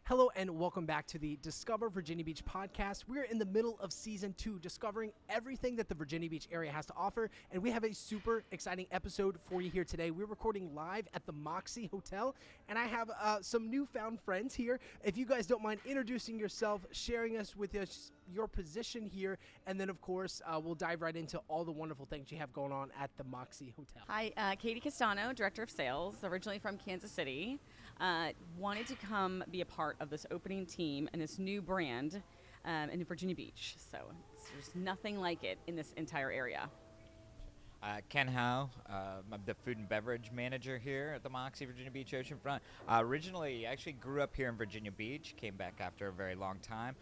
Hello and welcome back to the Discover Virginia Beach podcast. We're in the middle of season 2, discovering everything that the Virginia Beach area has to offer, and we have a super exciting episode for you here today. We're recording live at the Moxy Hotel, and I have some newfound friends here. If you guys don't mind introducing yourself, sharing us with us your position here, and then of course we'll dive right into all the wonderful things you have going on at the Moxy Hotel. Hi, Katie Castano, Director of Sales, originally from Kansas City. Wanted to come be a part of this opening team and this new brand in Virginia Beach. So there's nothing like it in this entire area. Ken Howe, I'm the food and beverage manager here at the Moxy Virginia Beach Oceanfront. Originally, actually grew up here in Virginia Beach, came back after a very long time.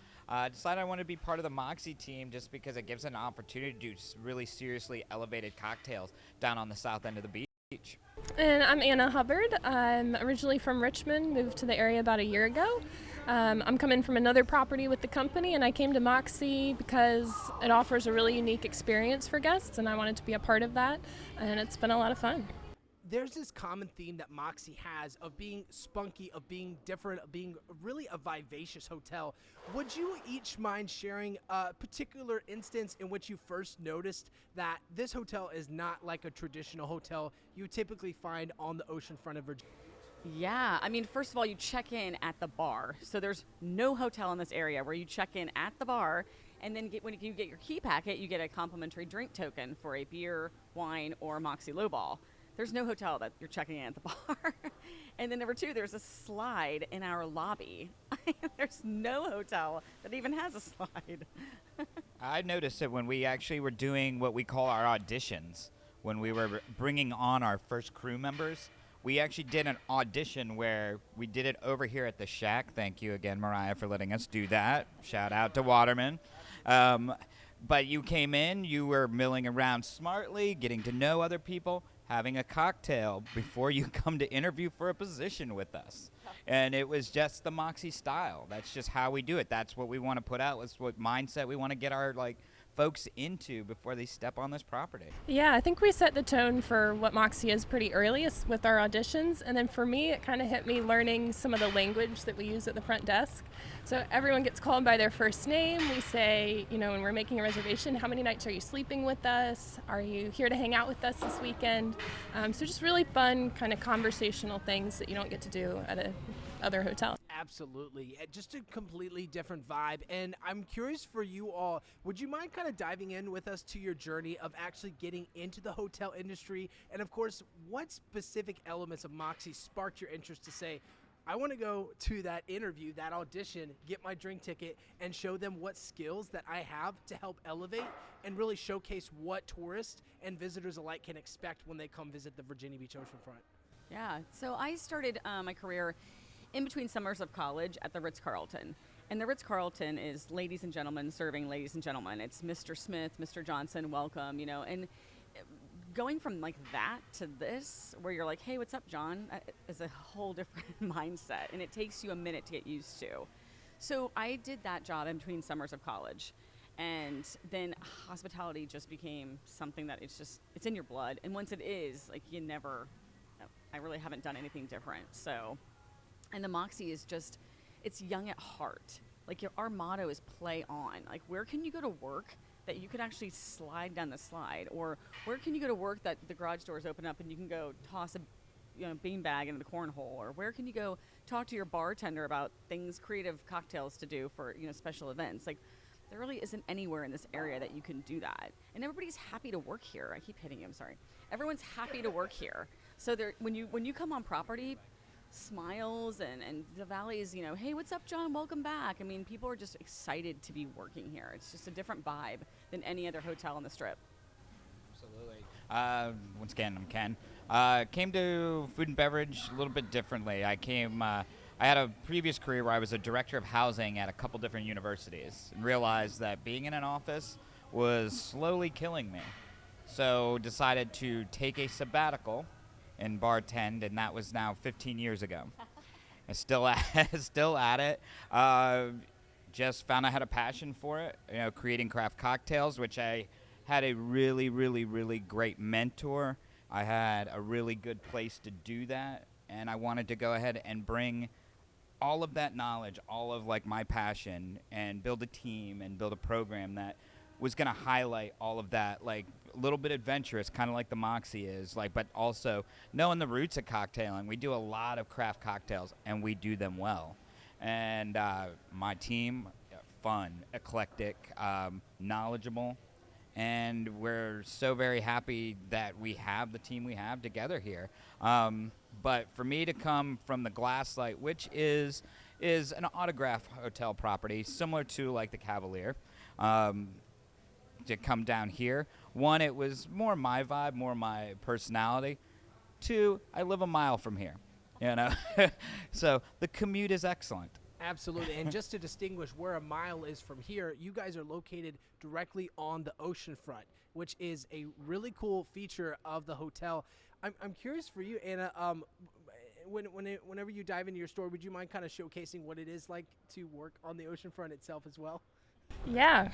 Decided I wanted to be part of the Moxy team just because it gives an opportunity to do really seriously elevated cocktails down on the south end of the beach. And I'm Anna Hubbard. I'm originally from Richmond, moved to the area about a year ago. I'm coming from another property with the company, and I came to Moxy because it offers a really unique experience for guests, and I wanted to be a part of that, and it's been a lot of fun. There's this common theme that Moxy has of being spunky, of being different, of being really a vivacious hotel. Would you each mind sharing a particular instance in which you first noticed that this hotel is not like a traditional hotel you typically find on the oceanfront of Virginia? Yeah, I mean, first of all, you check in at the bar. So there's no hotel in this area where you check in at the bar, and then when you get your key packet, you get a complimentary drink token for a beer, wine, or Moxy Lowball. There's no hotel that you're checking in at the bar. And then number two, there's a slide in our lobby. There's no hotel that even has a slide. I noticed it when we actually were doing what we call our auditions, when we were bringing on our first crew members. We actually did an audition where we did it over here at the Shack. Thank you again, Mariah, for letting us do that. Shout out to Waterman. But you came in, you were milling around smartly, getting to know other people, having a cocktail before you come to interview for a position with us. And it was just the Moxy style. That's just how we do it. That's what we want to put out. That's what mindset we want to get our folks into before they step on this property. Yeah, I think we set the tone for what Moxy is pretty early with our auditions, and then for me, it kind of hit me learning some of the language that we use at the front desk. So everyone gets called by their first name. We say, when we're making a reservation, how many nights are you sleeping with us? Are you here to hang out with us this weekend? So just really fun kind of conversational things that you don't get to do at other hotels. Absolutely. Just a completely different vibe. And I'm curious for you all, would you mind kind of diving in with us to your journey of actually getting into the hotel industry? And of course, what specific elements of Moxy sparked your interest to say, I want to go to that interview, that audition, get my drink ticket, and show them what skills that I have to help elevate and really showcase what tourists and visitors alike can expect when they come visit the Virginia Beach Oceanfront? Yeah, so I started my career in between summers of college at the Ritz-Carlton. And the Ritz-Carlton is ladies and gentlemen serving ladies and gentlemen. It's Mr. Smith, Mr. Johnson, welcome, and going from that to this, where you're like, hey, what's up, John, is a whole different mindset, and it takes you a minute to get used to. So I did that job in between summers of college, and then hospitality just became something that it's in your blood, and once it is, I really haven't done anything different, so. And the Moxy is it's young at heart. Our motto is play on. Where can you go to work that you can actually slide down the slide? Or where can you go to work that the garage doors open up and you can go toss a beanbag into the cornhole? Or where can you go talk to your bartender about creative cocktails to do for, special events? There really isn't anywhere in this area that you can do that. And everybody's happy to work here. I keep hitting you, I'm sorry. Everyone's happy to work here. So when you come on property, smiles and the Valley's, hey, what's up, John? Welcome back. I mean, people are just excited to be working here. It's just a different vibe than any other hotel on the Strip. Absolutely. Once again, I'm Ken. Came to food and beverage a little bit differently. I had a previous career where I was a director of housing at a couple different universities and realized that being in an office was slowly killing me. So decided to take a sabbatical and bartend, and that was now 15 years ago. I'm still at it. Just found I had a passion for it, creating craft cocktails, which I had a really, really, really great mentor. I had a really good place to do that, and I wanted to go ahead and bring all of that knowledge, all of like my passion, and build a team and build a program that was going to highlight all of that, like a little bit adventurous, kind of like the Moxy is, like, but also knowing the roots of cocktailing. We do a lot of craft cocktails, and we do them well. And my team, fun, eclectic, knowledgeable, and we're so very happy that we have the team we have together here. But for me to come from the Glasslight, which is an autograph hotel property similar to like the Cavalier, to come down here, one, it was more my vibe, more my personality. Two, I live a mile from here, you know, so the commute is excellent. Absolutely. And just to distinguish where a mile is from here, you guys are located directly on the Oceanfront, which is a really cool feature of the hotel. I'm curious for you, Anna, whenever you dive into your store, would you mind kind of showcasing what it is like to work on the Oceanfront itself as well? Yeah.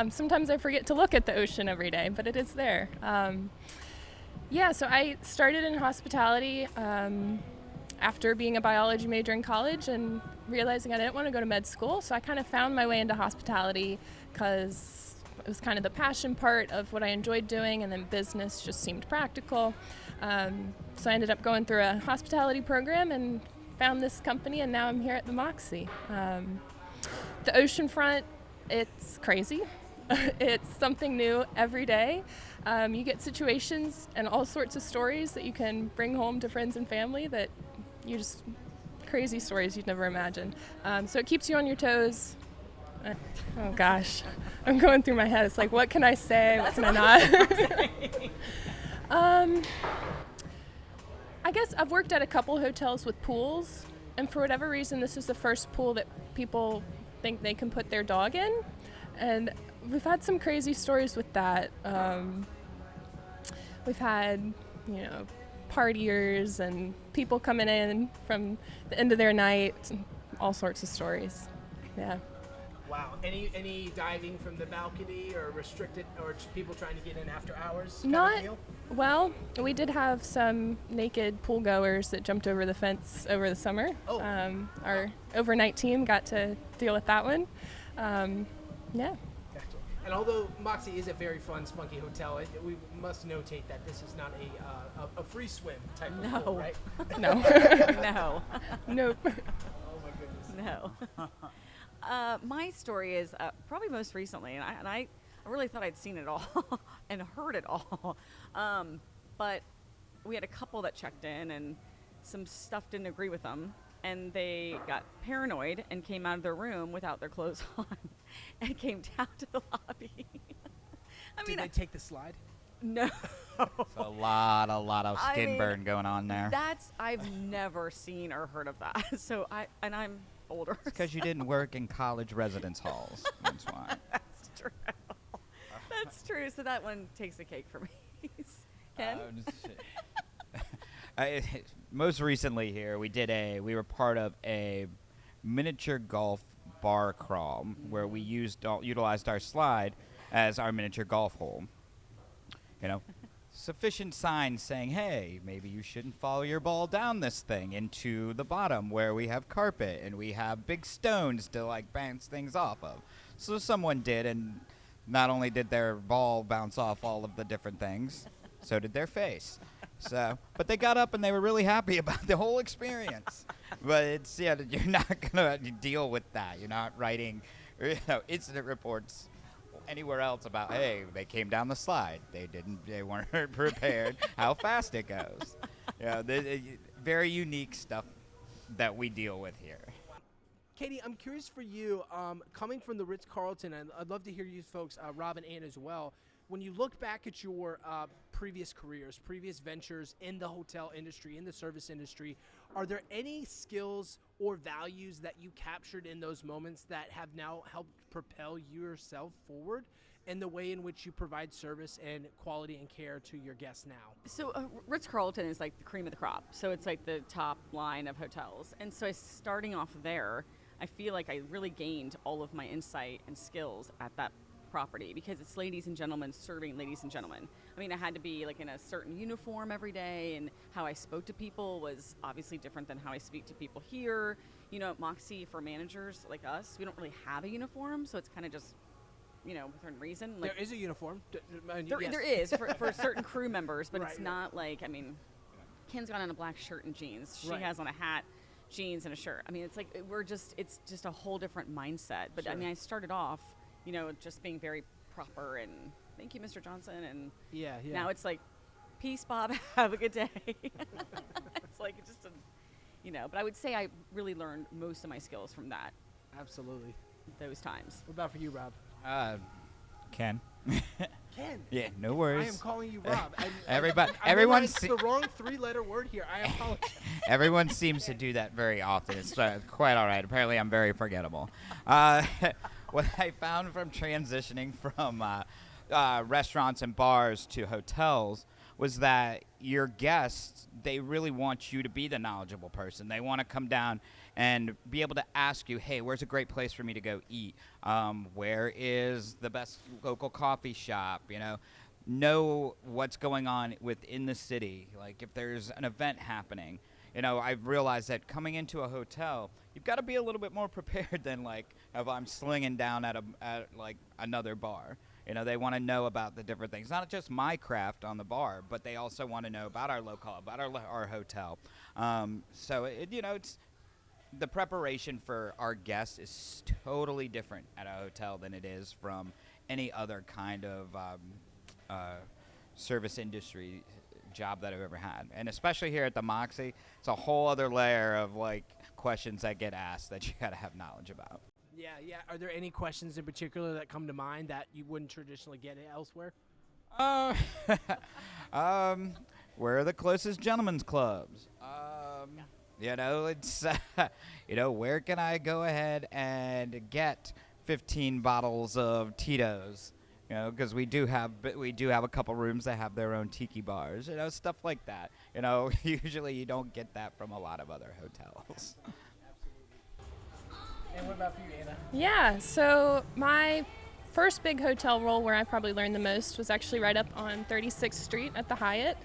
Sometimes I forget to look at the ocean every day, but it is there. So I started in hospitality after being a biology major in college and realizing I didn't want to go to med school. So I kind of found my way into hospitality because it was kind of the passion part of what I enjoyed doing, and then business just seemed practical. So I ended up going through a hospitality program and found this company, and now I'm here at the Moxy. The Oceanfront, it's crazy. It's something new every day. You get situations and all sorts of stories that you can bring home to friends and family that you just, crazy stories you'd never imagine. So it keeps you on your toes. Oh gosh, I'm going through my head. It's like, what can I say? What can I not? I guess I've worked at a couple hotels with pools, and for whatever reason, this is the first pool that people think they can put their dog in, and we've had some crazy stories with that. We've had, partiers and people coming in from the end of their night, all sorts of stories. Yeah. Wow. Any diving from the balcony or restricted, or people trying to get in after hours? Well, we did have some naked pool goers that jumped over the fence over the summer. Oh. Our overnight team got to deal with that one. Yeah. Gotcha. And although Moxy is a very fun, spunky hotel, we must notate that this is not a free swim type of pool, right? No. No. Nope. Oh my goodness. No. My story is probably most recently, and I really thought I'd seen it all and heard it all. But we had a couple that checked in, and some stuff didn't agree with them, and they got paranoid and came out of their room without their clothes on and came down to the lobby. Did they take the slide? No. It's a lot of skin burn going on there. I've never seen or heard of that. So I'm older. It's because you didn't work in college residence halls. That's why. That's true. That's true. So that one takes the cake for me. Ken? Most recently here, we were part of a miniature golf bar crawl where we utilized our slide as our miniature golf hole. Sufficient signs saying, hey, maybe you shouldn't follow your ball down this thing into the bottom where we have carpet and we have big stones to like bounce things off of. So someone did, and not only did their ball bounce off all of the different things, so did their face. But they got up and they were really happy about the whole experience. But you're not gonna deal with that. You're not writing, incident reports anywhere else about, hey, they came down the slide. They weren't prepared how fast it goes. Very unique stuff that we deal with here. Katie, I'm curious for you, coming from the Ritz-Carlton, and I'd love to hear you folks, Rob and Ann as well, when you look back at your previous careers, previous ventures in the hotel industry, in the service industry, are there any skills or values that you captured in those moments that have now helped propel yourself forward in the way in which you provide service and quality and care to your guests now? So Ritz-Carlton is like the cream of the crop. So it's like the top line of hotels. And so starting off there, I feel like I really gained all of my insight and skills at that property because it's ladies and gentlemen serving ladies and gentlemen. I mean, I had to be like in a certain uniform every day, and how I spoke to people was obviously different than how I speak to people here. You know, at Moxy, for managers like us, we don't really have a uniform, so it's kind of just, you know, within reason. Like, there is a uniform. there is for certain crew members, but Right, it's not like, I mean, Ken's got on a black shirt and jeans. She Right. has on a hat, jeans, and a shirt. I mean, it's like it's just a whole different mindset. But I Sure. mean, I started off, you know, just being very proper and thank you, Mr. Johnson, and Yeah. now it's like, peace, Bob, have a good day. It's like just a, you know. But I would say I really learned most of my skills from Absolutely. those times. What about for you, Rob? Ken. Ken. Yeah, no I worries. am calling you Rob. Everybody, I everyone, realized the wrong 3-letter word here. I apologize. everyone seems to do that very often. It's quite all right. Apparently, I'm very forgettable. What I found from transitioning from restaurants and bars to hotels was that your guests, they really want you to be the knowledgeable person. They want to come down and be able to ask you, hey, where's a great place for me to go eat? Where is the best local coffee shop? You know what's going on within the city. Like if there's an event happening, you know, I've realized that coming into a hotel, you've got to be a little bit more prepared than like if I'm slinging down at like another bar. You know, they want to know about the different things, not just my craft on the bar, but they also want to know about our local, about our hotel. So it's the preparation for our guests is totally different at a hotel than it is from any other kind of service industry job that I've ever had. And especially here at the Moxy, it's a whole other layer of like questions that get asked that you got to have knowledge about. Yeah. Are there any questions in particular that come to mind that you wouldn't traditionally get elsewhere? Where are the closest gentlemen's clubs? You know, it's where can I go ahead and get 15 bottles of Tito's? You know, because we do have a couple rooms that have their own tiki bars. You know, stuff like that. You know, usually you don't get that from a lot of other hotels. And what about for you, Anna? Yeah, so my first big hotel role where I probably learned the most was actually right up on 36th Street at the Hyatt.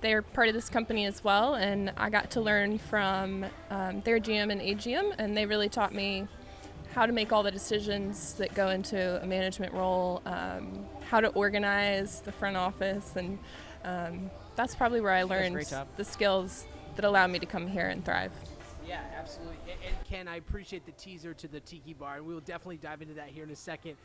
They're part of this company as well, and I got to learn from their GM and AGM, and they really taught me how to make all the decisions that go into a management role, how to organize the front office, and that's probably where I learned the skills that allow me to come here and thrive. Yeah, absolutely. And Ken, I appreciate the teaser to the Tiki Bar, and we will definitely dive into that here in a second.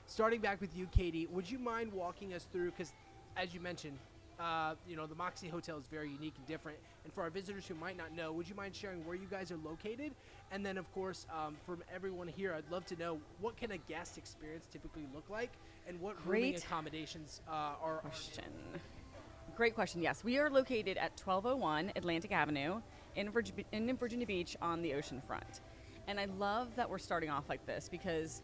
Starting back with you, Katie, would you mind walking us through, because as you mentioned, the Moxy Hotel is very unique and different. And for our visitors who might not know, would you mind sharing where you guys are located? And then, of course, from everyone here, I'd love to know what can a guest experience typically look like, and what rooming accommodations are. Question. Great question. Yes, we are located at 1201 Atlantic Avenue in Virginia Beach on the Oceanfront. And I love that we're starting off like this because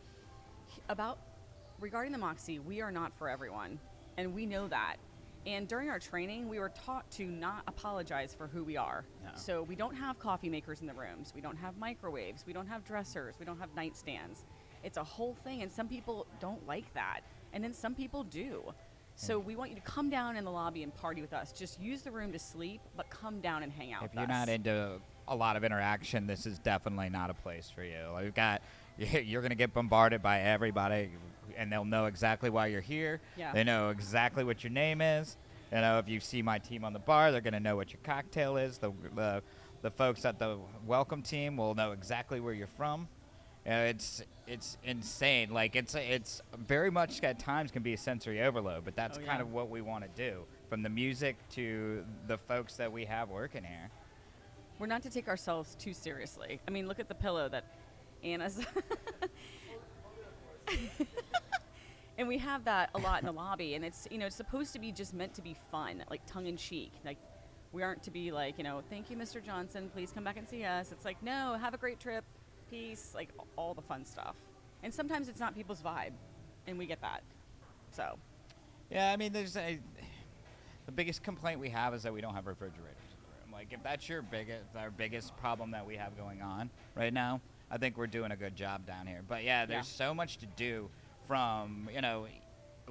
regarding the Moxy, we are not for everyone, and we know that. And during our training, we were taught to not apologize for who we are. No. So we don't have coffee makers in the rooms. We don't have microwaves. We don't have dressers. We don't have nightstands. It's a whole thing, and some people don't like that. And then some people do. So we want you to come down in the lobby and party with us. Just use the room to sleep, but come down and hang out If with you're us. not into a lot of interaction, this is definitely not a place for you. You're going to get bombarded by everybody, and they'll know exactly why you're here. Yeah. They know exactly what your name is. You know, if you see my team on the bar, they're going to know what your cocktail is. The folks at the welcome team will know exactly where you're from. It's insane. Like it's very much at times can be a sensory overload, but that's kind of what we want to do, from the music to the folks that we have working here. We're not to take ourselves too seriously. I mean, look at the pillow that Anna's. And we have that a lot in the lobby, and it's supposed to be just meant to be fun, like tongue in cheek. Like we aren't to be like, thank you, Mr. Johnson, please come back and see us. It's like, no, have a great trip. Peace, like all the fun stuff. And sometimes it's not people's vibe, and we get that. So. Yeah, I mean, the biggest complaint we have is that we don't have refrigerators in the room. Like, if that's our biggest problem that we have going on right now, I think we're doing a good job down here. But yeah, there's so much to do from,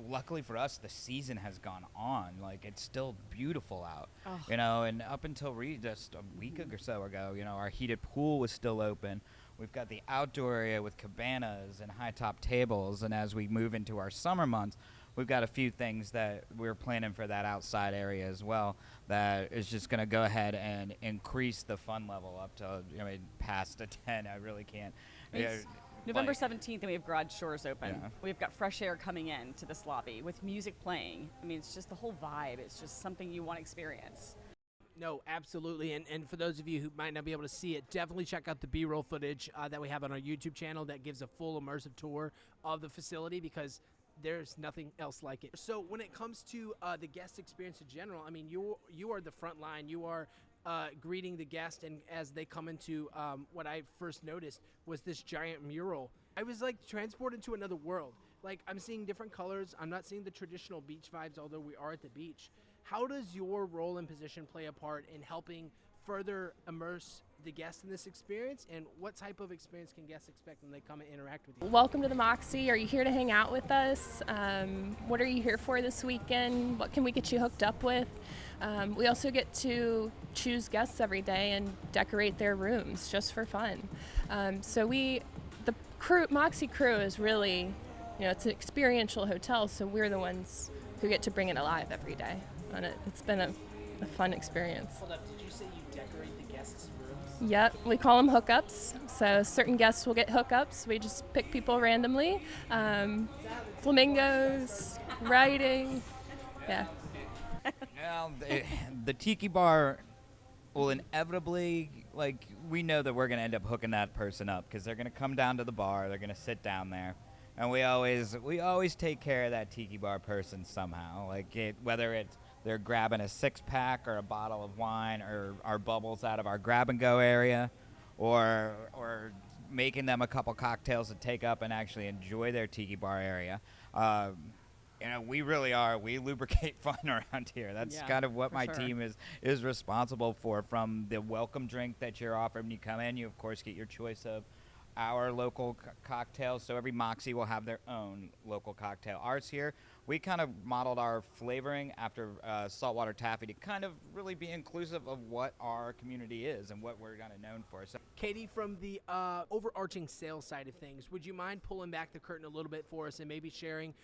luckily for us, the season has gone on. Like, it's still beautiful out, and up until just a week or so ago, our heated pool was still open. We've got the outdoor area with cabanas and high top tables, and as we move into our summer months, we've got a few things that we're planning for that outside area as well that is just going to go ahead and increase the fun level up to, past a 10. I really can't. November 17th, and we have garage doors open. Yeah. We've got fresh air coming in to this lobby with music playing. I mean, it's just the whole vibe. It's just something you want to experience. No, absolutely. And for those of you who might not be able to see it, definitely check out the B-roll footage that we have on our YouTube channel that gives a full immersive tour of the facility, because there's nothing else like it. So when it comes to the guest experience in general, I mean, you are the front line. You are greeting the guest, and as they come into what I first noticed was this giant mural. I was like transported to another world. Like, I'm seeing different colors. I'm not seeing the traditional beach vibes, although we are at the beach. How does your role and position play a part in helping further immerse the guests in this experience, and what type of experience can guests expect when they come and interact with you? Welcome to the Moxy. Are you here to hang out with us? What are you here for this weekend? What can we get you hooked up with? We also get to choose guests every day and decorate their rooms just for fun. So the Moxy crew is really, it's an experiential hotel, so we're the ones who get to bring it alive every day. And it's been a fun experience. Hold up, did you say you decorate the guests' rooms? Yep, we call them hookups. So certain guests will get hookups. We just pick people randomly. Flamingos, writing, yeah. Well, the tiki bar will inevitably, we know that we're going to end up hooking that person up, because they're going to come down to the bar, they're going to sit down there, and we always take care of that tiki bar person somehow, whether they're grabbing a 6-pack or a bottle of wine or our bubbles out of our grab-and-go area, or making them a couple cocktails to take up and actually enjoy their tiki bar area. We really are. We lubricate fun around here. That's kind of what my team is responsible for. From the welcome drink that you're offered when you come in, you, of course, get your choice of our local cocktails. So every Moxy will have their own local cocktail. Ours here, we kind of modeled our flavoring after saltwater taffy to kind of really be inclusive of what our community is and what we're kind of known for. So, Katie, from the overarching sales side of things, would you mind pulling back the curtain a little bit for us and maybe sharing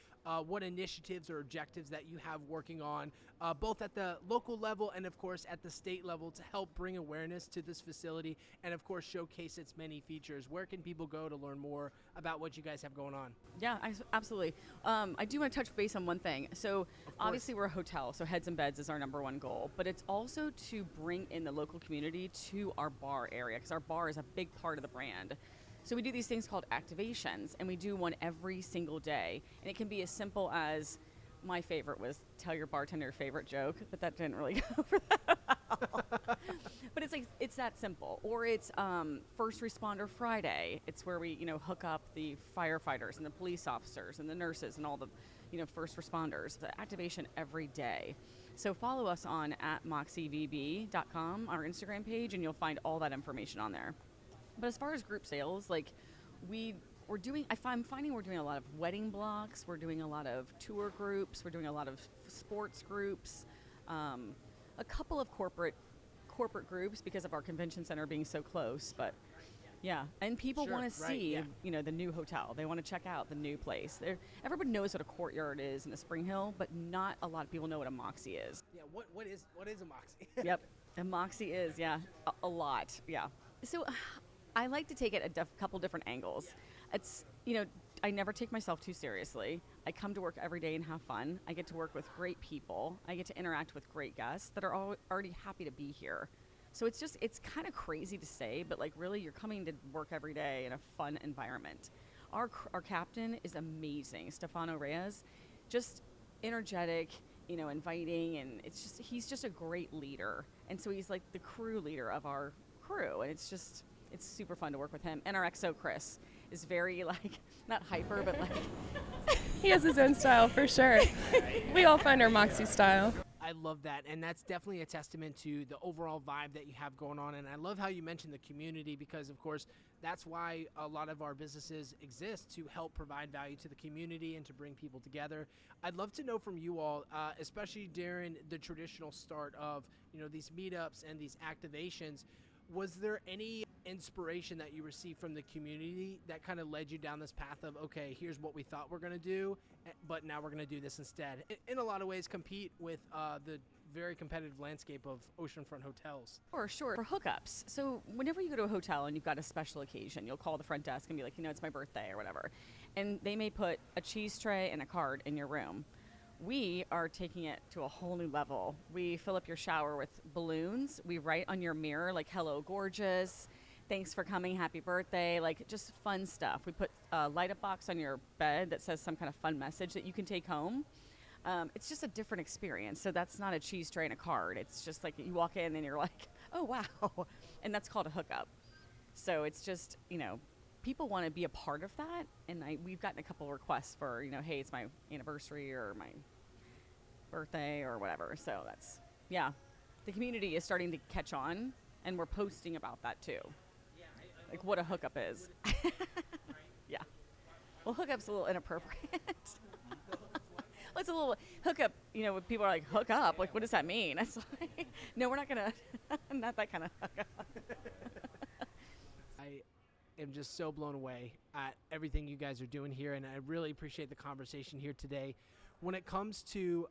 what initiatives or objectives that you have working on, both at the local level and, of course, at the state level, to help bring awareness to this facility and, of course, showcase its many features? Where can people go to learn more about what you guys have going on? Yeah, absolutely. I do want to touch base on one thing. So obviously we're a hotel, so heads and beds is our number one goal, but it's also to bring in the local community to our bar area, because our bar is a big part of the brand. So we do these things called activations, and we do one every single day. And it can be as simple as, my favorite was tell your bartender your favorite joke, but that didn't really go over that well. But it's that simple. Or it's First Responder Friday. It's where we hook up the firefighters and the police officers and the nurses and all the first responders. The activation every day. So follow us on @moxyvb.com, our Instagram page, and you'll find all that information on there. But as far as group sales, I'm finding we're doing a lot of wedding blocks, we're doing a lot of tour groups, we're doing a lot of sports groups, a couple of corporate groups because of our convention center being so close. But yeah, and people want to see the new hotel. They want to check out the new place. Everybody knows what a courtyard is in the Spring Hill, but not a lot of people know what a Moxy is. Yeah, what is a Moxy? Yep, a Moxy is a lot. Yeah. So I like to take it a couple different angles. It's, I never take myself too seriously. I come to work every day and have fun. I get to work with great people. I get to interact with great guests that are already happy to be here. So it's kind of crazy to say, but really you're coming to work every day in a fun environment. Our captain is amazing, Stefano Reyes, just energetic, inviting, and he's just a great leader. And so he's like the crew leader of our crew, and it's super fun to work with him. And our XO Chris is very not hyper, but he has his own style for sure. We all find our Moxy style. I love that, and that's definitely a testament to the overall vibe that you have going on. And I love how you mentioned the community, because of course that's why a lot of our businesses exist, to help provide value to the community and to bring people together. I'd love to know from you all, especially during the traditional start of these meetups and these activations, was there any inspiration that you received from the community that kind of led you down this path of, okay, here's what we thought we're going to do, but now we're going to do this instead? In a lot of ways, compete with the very competitive landscape of oceanfront hotels. Sure. For hookups. So whenever you go to a hotel and you've got a special occasion, you'll call the front desk and be like, it's my birthday or whatever. And they may put a cheese tray and a card in your room. We are taking it to a whole new level. We fill up your shower with balloons. We write on your mirror, like, hello, gorgeous. Thanks for coming. Happy birthday. Like, just fun stuff. We put a light-up box on your bed that says some kind of fun message that you can take home. It's just a different experience. So that's not a cheese tray and a card. It's just like you walk in and you're like, oh, wow. And that's called a hookup. So it's just, people want to be a part of that. And we've gotten a couple requests for, hey, it's my anniversary or my birthday or whatever. So that's, the community is starting to catch on, and we're posting about that too. Like what a hookup is. Yeah. Well, hookup's a little inappropriate. Well, it's a little hookup, when people are like, hook up, like, what does that mean? It's like, no, we're not going to, not that kind of hookup. I am just so blown away at everything you guys are doing here, and I really appreciate the conversation here today. When it comes to,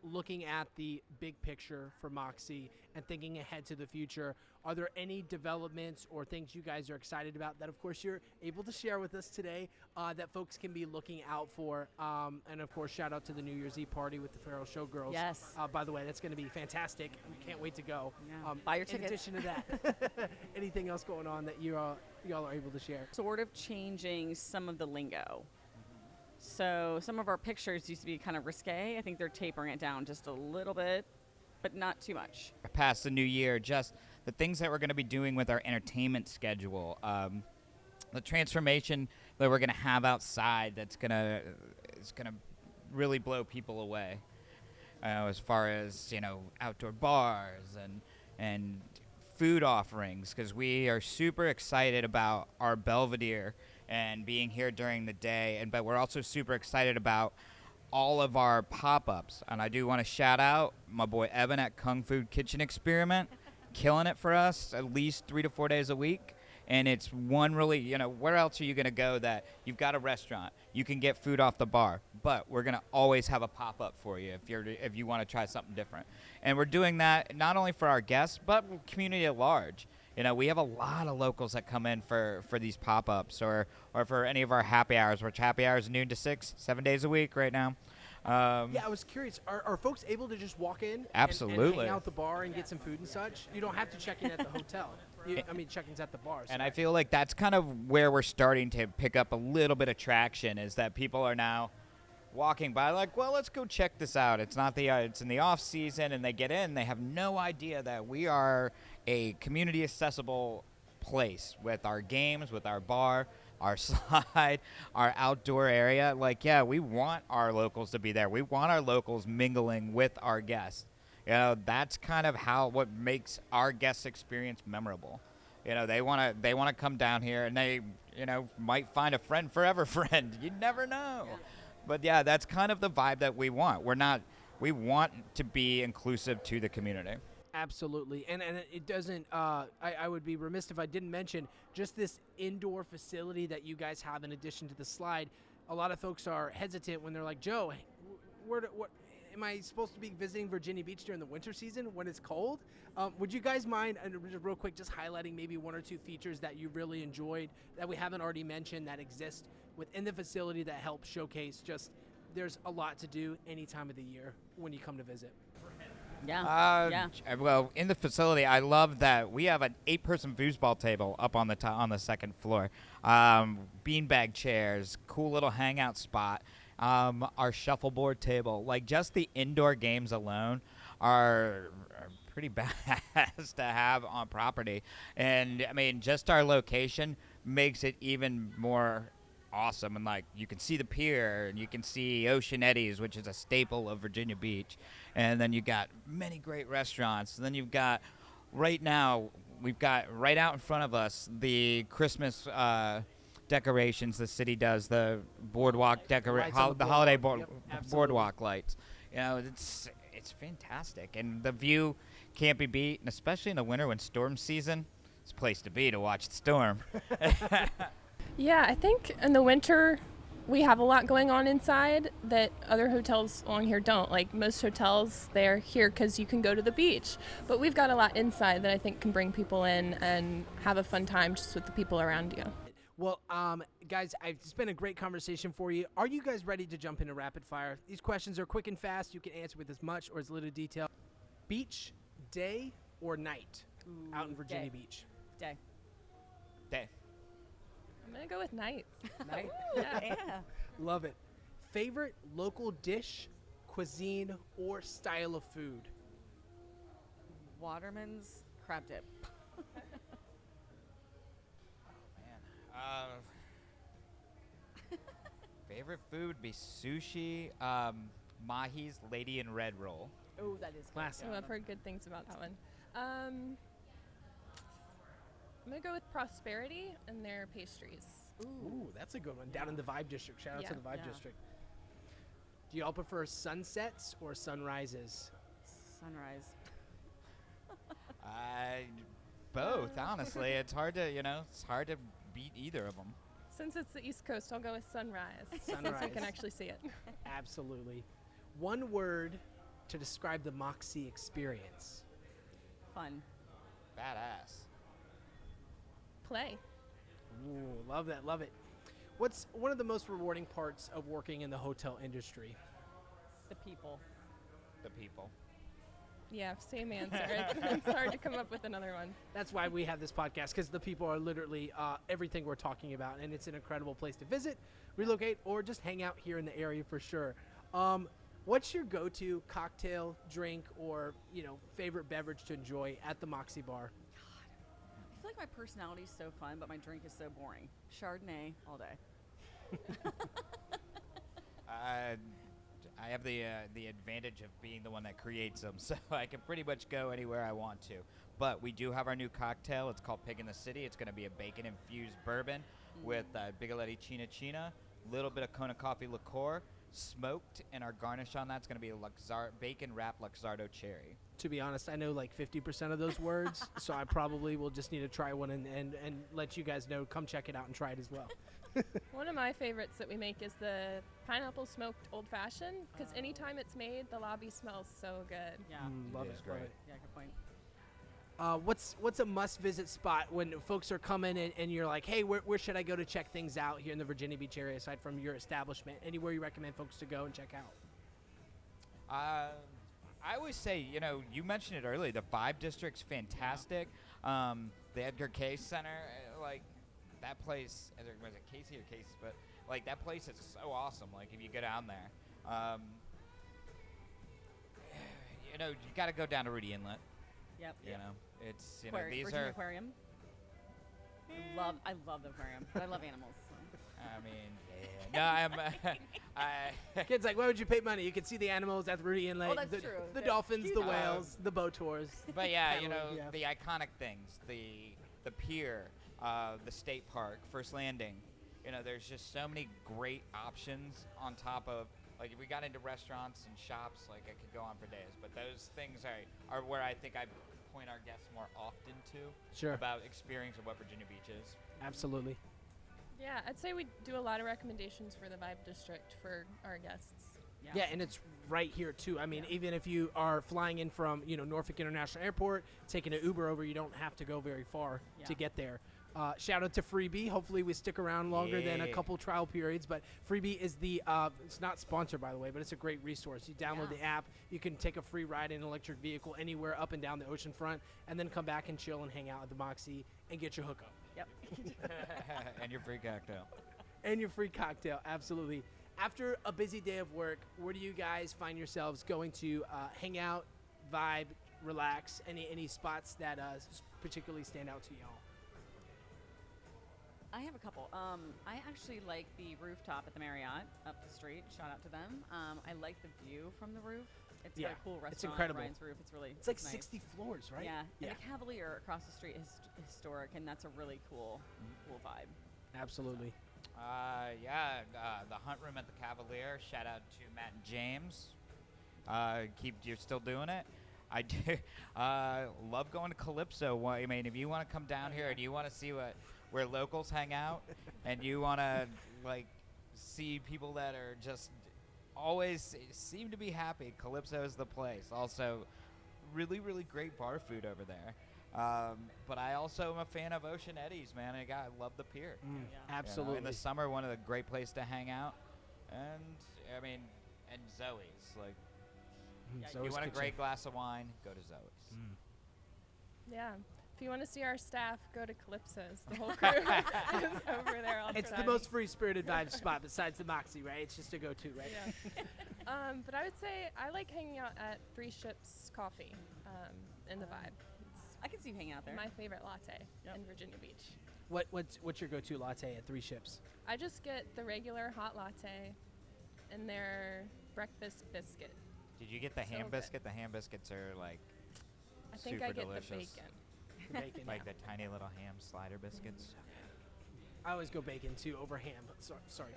looking at the big picture for Moxy and thinking ahead to the future, are there any developments or things you guys are excited about that, of course, you're able to share with us today that folks can be looking out for? And, of course, shout out to the New Year's Eve party with the Feral Showgirls. Yes. By the way, that's going to be fantastic. Can't wait to go. Yeah. Buy your tickets. In addition to that, anything else going on that y'all are able to share? Sort of changing some of the lingo. So some of our pictures used to be kind of risque. I think they're tapering it down just a little bit, but not too much. Past the new year, just the things that we're going to be doing with our entertainment schedule, the transformation that we're going to have outside is going to really blow people away. As far as outdoor bars and food offerings, because we are super excited about our Belvedere and being here during the day, but we're also super excited about all of our pop-ups. And I do want to shout out my boy Evan at Kung Fu Kitchen Experiment, killing it for us at least 3 to 4 days a week. And it's one really, where else are you going to go that you've got a restaurant, you can get food off the bar, but we're going to always have a pop-up for you if you want to try something different. And we're doing that not only for our guests, but community at large. We have a lot of locals that come in for these pop-ups or for any of our happy hours, which happy hours noon to 6, 7 days a week right now. I was curious. Are folks able to just walk in Absolutely. and hang out at the bar and get some food and such? You don't have to check in at the hotel. Check-in's at the bar. So. And I feel like that's kind of where we're starting to pick up a little bit of traction, is that people are now walking by like, well, let's go check this out. It's in the off season, and they get in. They have no idea that we are a community accessible place with our games, with our bar, our slide, our outdoor area. We want our locals to be there. We want our locals mingling with our guests. That's kind of what makes our guest experience memorable. They want to come down here, and they, might find a friend forever friend. You never know. Yeah. But yeah, that's kind of the vibe that we want. We want to be inclusive to the community. Absolutely. And it doesn't, I would be remiss if I didn't mention just this indoor facility that you guys have in addition to the slide. A lot of folks are hesitant when they're like, Joe, what am I supposed to be visiting Virginia Beach during the winter season when it's cold? Would you guys mind, real quick, just highlighting maybe 1 or 2 features that you really enjoyed that we haven't already mentioned that exist within the facility that help showcase there's a lot to do any time of the year when you come to visit? Yeah. Well, in the facility, I love that we have an 8-person foosball table up on the second floor. Beanbag chairs, cool little hangout spot. Our shuffleboard table, just the indoor games alone are pretty badass to have on property. And just our location makes it even more awesome, and like you can see the pier and you can see Ocean Eddies, which is a staple of Virginia Beach, and then you got many great restaurants. And then you've got right now we've got right out in front of us the Christmas decorations the city does, the boardwalk Lights on the holiday boardwalk. Yep, absolutely. boardwalk lights. You know, it's fantastic, and the view can't be beat, and especially in the winter when storm season, it's a place to be to watch the storm. Yeah, I think in the winter we have a lot going on inside that other hotels along here don't. Like most hotels, they're here because you can go to the beach. But we've got a lot inside that I think can bring people in and have a fun time just with the people around you. Well, guys, it's been a great conversation for you. Are you guys ready to jump into rapid fire? These questions are quick and fast. You can answer with as much or as little detail. Beach, day, or night out in Virginia Day. Beach? Day. Day. I'm going to go with night. Night. Yeah. Love it. Favorite local dish, cuisine, or style of food? Waterman's crab dip. Favorite food would be sushi, Mahi's Lady in Red Roll. Oh, that is Classic. Oh, I've heard good things about that one. I'm going to go with Prosperity and their pastries. Ooh, that's a good one. Down in the Vibe District. Shout out to Yeah. the Vibe Yeah. District. Do y'all prefer sunsets or sunrises? Sunrise. Both, honestly. It's hard to beat either of them. Since it's the East Coast, I'll go with sunrise. Since we Sunrise. can actually see it. Absolutely. One word to describe the Moxy experience. Fun. Badass. Play. Ooh, love that. Love it. What's one of the most rewarding parts of working in the hotel industry? The people. The people. Yeah, same answer. It's hard to come up with another one. That's why we have this podcast, because the people are literally everything we're talking about, and it's an incredible place to visit, relocate, or just hang out here in the area for sure. What's your go-to cocktail, drink, or favorite beverage to enjoy at the Moxy Bar? I feel like my personality is so fun, but my drink is so boring. Chardonnay all day. I have the advantage of being the one that creates them, so I can pretty much go anywhere I want to. But we do have our new cocktail. It's called Pig in the City. It's going to be a bacon-infused bourbon with Bigoletti China China, little bit of Kona coffee liqueur, smoked, and our garnish on that's going to be a bacon-wrapped Luxardo cherry. To be honest, I know like 50% of those words, so I probably will just need to try one and let you guys know. Come check it out and try it as well. One of my favorites that we make is the pineapple smoked old fashioned, because anytime it's made, the lobby smells so good. Yeah. Love It it. is Love great. it. Yeah, good point. What's a must-visit spot when folks are coming and you're like, hey, where should I go to check things out here in the Virginia Beach area aside from your establishment? Anywhere you recommend folks to go and check out? I always say, you mentioned it earlier, the Vibe District's fantastic. The Edgar Cayce Center, that place, was it Casey or Case? But that place is so awesome. If you go down there, you got to go down to Rudy Inlet. Yep. It's Virginia these are. Aquarium. I love the aquarium, but I love animals. So. I mean, I'm. Kids like, why would you pay money? You can see the animals at the Rudy Inlet. Oh, that's the, true. The The dolphins, the cute whales, the boat tours. But yeah, Paddling, yeah. the iconic things, the pier, the state park, First Landing. There's just so many great options on top of, if we got into restaurants and shops, I could go on for days. But those things are where I think I point our guests more often to Sure. about experience of what Virginia Beach is. Absolutely. Yeah, I'd say we do a lot of recommendations for the Vibe District for our guests. Yeah, and it's right here too. I mean, even if you are flying in from Norfolk International Airport, taking an Uber over, you don't have to go very far to Yeah. get there. Shout out to Freebie. Hopefully we stick around longer than a Yeah. couple trial periods. But Freebie is it's not sponsored, by the way, but it's a great resource. You download Yeah. the app. You can take a free ride in an electric vehicle anywhere up and down the Oceanfront, and then come back and chill and hang out at the Moxy and get your hookup. Yep. And your free cocktail. And your free cocktail, absolutely. After a busy day of work, where do you guys find yourselves going to hang out, vibe, relax? Any spots that particularly stand out to y'all? I have a couple. I actually like the rooftop at the Marriott up the street. Shout out to them. I like the view from the roof. It's got a cool restaurant. It's incredible. On Ryan's roof. It's like nice. 60 floors, right? Yeah. And the Cavalier across the street is historic, and that's a really cool vibe. Absolutely. The Hunt Room at the Cavalier. Shout out to Matt and James. You're still doing it. I do. Love going to Calypso. Well, I mean, if you want to come down here and you want to see where locals hang out, and you want to see people that are just always seem to be happy, Calypso is the place. Also, really, really great bar food over there. But I also am a fan of Ocean Eddies, man. I love the pier. Absolutely. In the summer, one of the great places to hang out. And Zoe's. Zoe's you want a Kitchen. great glass of wine, go to Zoe's. Yeah. If you want to see our staff, go to Calypso's. The whole crew is over there all the It's time. the most free-spirited vibe spot besides the Moxy, right? It's just a go-to, right? Yeah. But I would say I like hanging out at Three Ships Coffee in the vibe. I can see you hanging out there. My favorite latte in Virginia Beach. What's your go-to latte at Three Ships? I just get the regular hot latte and their breakfast biscuit. Did you get the ham good. biscuit? The ham biscuits are I think super I get delicious. the bacon. The bacon. Like the tiny little ham slider biscuits. I always go bacon too over ham. But sorry.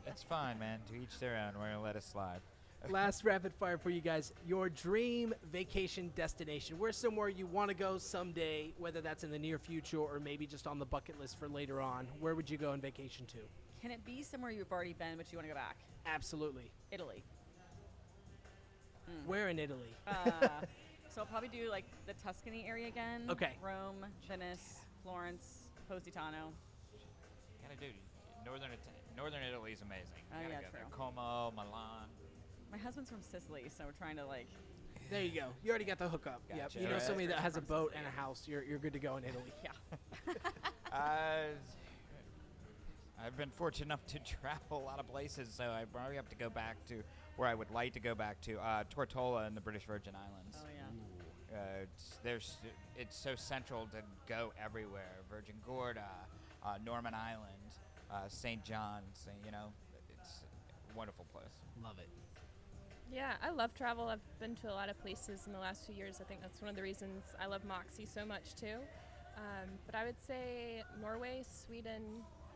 It's fine, man. To each their own. We're gonna let it slide. Last rapid fire for you guys. Your dream vacation destination. Where's somewhere you want to go someday, whether that's in the near future or maybe just on the bucket list for later on? Where would you go on vacation to? Can it be somewhere you've already been, but you want to go back? Absolutely. Italy. Where in Italy? So I'll probably do the Tuscany area again. Okay. Rome, Venice, Florence, Positano. Gotta do. Northern Italy is amazing. Oh, Gotta yeah, go there. true. Como, Milan. My husband's from Sicily, so we're trying to There you go. You already got the hookup. Yep. Gotcha. You know Alright. somebody that has a From boat Sicily. and a house. You're good to go in Italy. yeah. I've been fortunate enough to travel a lot of places, so I probably have to go back to where I would like to go back to, Tortola in the British Virgin Islands. Oh yeah. It's so central to go everywhere. Virgin Gorda, Norman Island, St. John's. It's a wonderful place. Love it. Yeah, I love travel. I've been to a lot of places in the last few years. I think that's one of the reasons I love Moxy so much too. But I would say Norway, Sweden,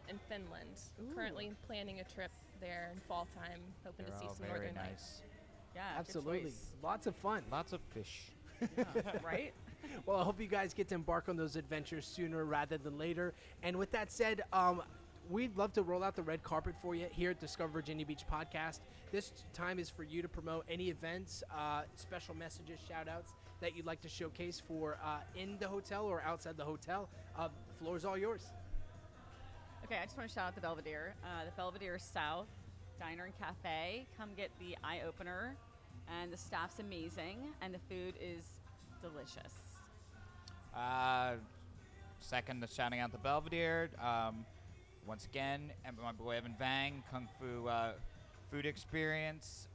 and Finland. Currently planning a trip there in fall time, hoping They're to see all some very northern nice. lights. Yeah. Absolutely. Good choice. Lots of fun. Lots of fish. Right? Well, I hope you guys get to embark on those adventures sooner rather than later. And with that said, we'd love to roll out the red carpet for you here at Discover Virginia Beach podcast. This time is for you to promote any events, special messages, shout outs that you'd like to showcase for in the hotel or outside the hotel. The floor is all yours. Okay, I just want to shout out the Belvedere. The Belvedere South Diner and Cafe. Come get the eye opener. And the staff's amazing, and the food is delicious. Second, to shouting out the Belvedere. Once again, and my boy Evan Vang, Kung Fu Food Experience,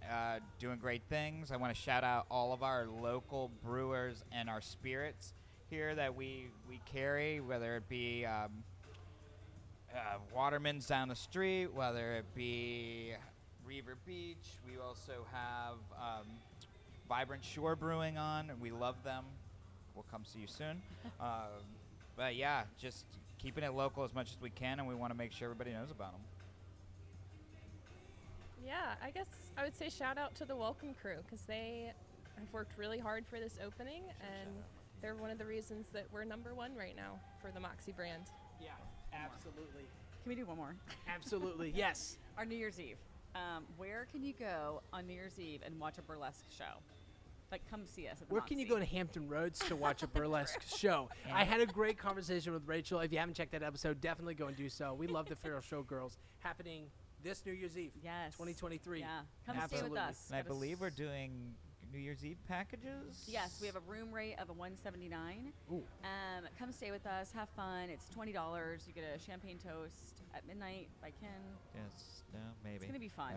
doing great things. I want to shout out all of our local brewers and our spirits here that we carry, whether it be Waterman's down the street, whether it be Reaver Beach. We also have Vibrant Shore Brewing on, and we love them. We'll come see you soon. But yeah, just keeping it local as much as we can, and we want to make sure everybody knows about them. Yeah, I guess I would say shout out to the Welcome Crew because they have worked really hard for this opening, and they're one of the reasons that we're #1 right now for the Moxy brand. Yeah, absolutely. Can we do one more? Absolutely, yes. Our New Year's Eve. Where can you go on New Year's Eve and watch a burlesque show? Come see us at the Where can you Moxy. go to Hampton Roads to watch a burlesque show? I had a great conversation with Rachel. If you haven't checked that episode, definitely go and do so. We love the Feral Showgirls happening this New Year's Eve, Yes. 2023. Yeah. Come stay Absolutely. with us. And I Go to believe we're doing New Year's Eve packages. Yes, we have a room rate of a $179. Ooh. Come stay with us, have fun. It's $20. You get a champagne toast at midnight by Ken. Yes. No. Maybe. It's gonna be fun.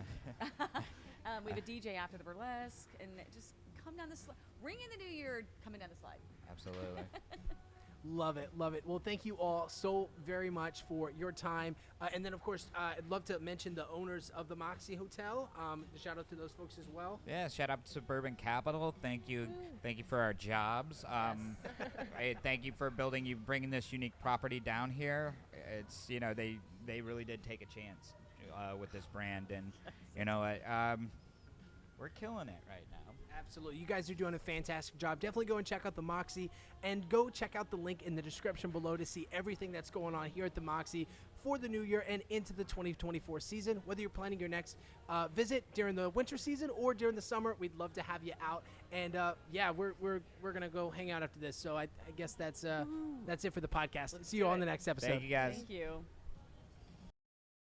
We have a DJ after the burlesque, and just come down the slide. Ring in the new year, coming down the slide. Absolutely. Love it, love it. Well, thank you all so very much for your time. And then, of course, I'd love to mention the owners of the Moxy Hotel. Shout out to those folks as well. Yeah, shout out to Suburban Capital. Thank you for our jobs. Thank you for bringing this unique property down here. It's they really did take a chance with this brand, and we're killing it right now. Absolutely. You guys are doing a fantastic job. Definitely go and check out the Moxy, and go check out the link in the description below to see everything that's going on here at the Moxy for the new year and into the 2024 season. Whether you're planning your next visit during the winter season or during the summer, we'd love to have you out. And we're gonna go hang out after this. So I guess that's it for the podcast. See you all on the next episode. Thank you guys. Thank you.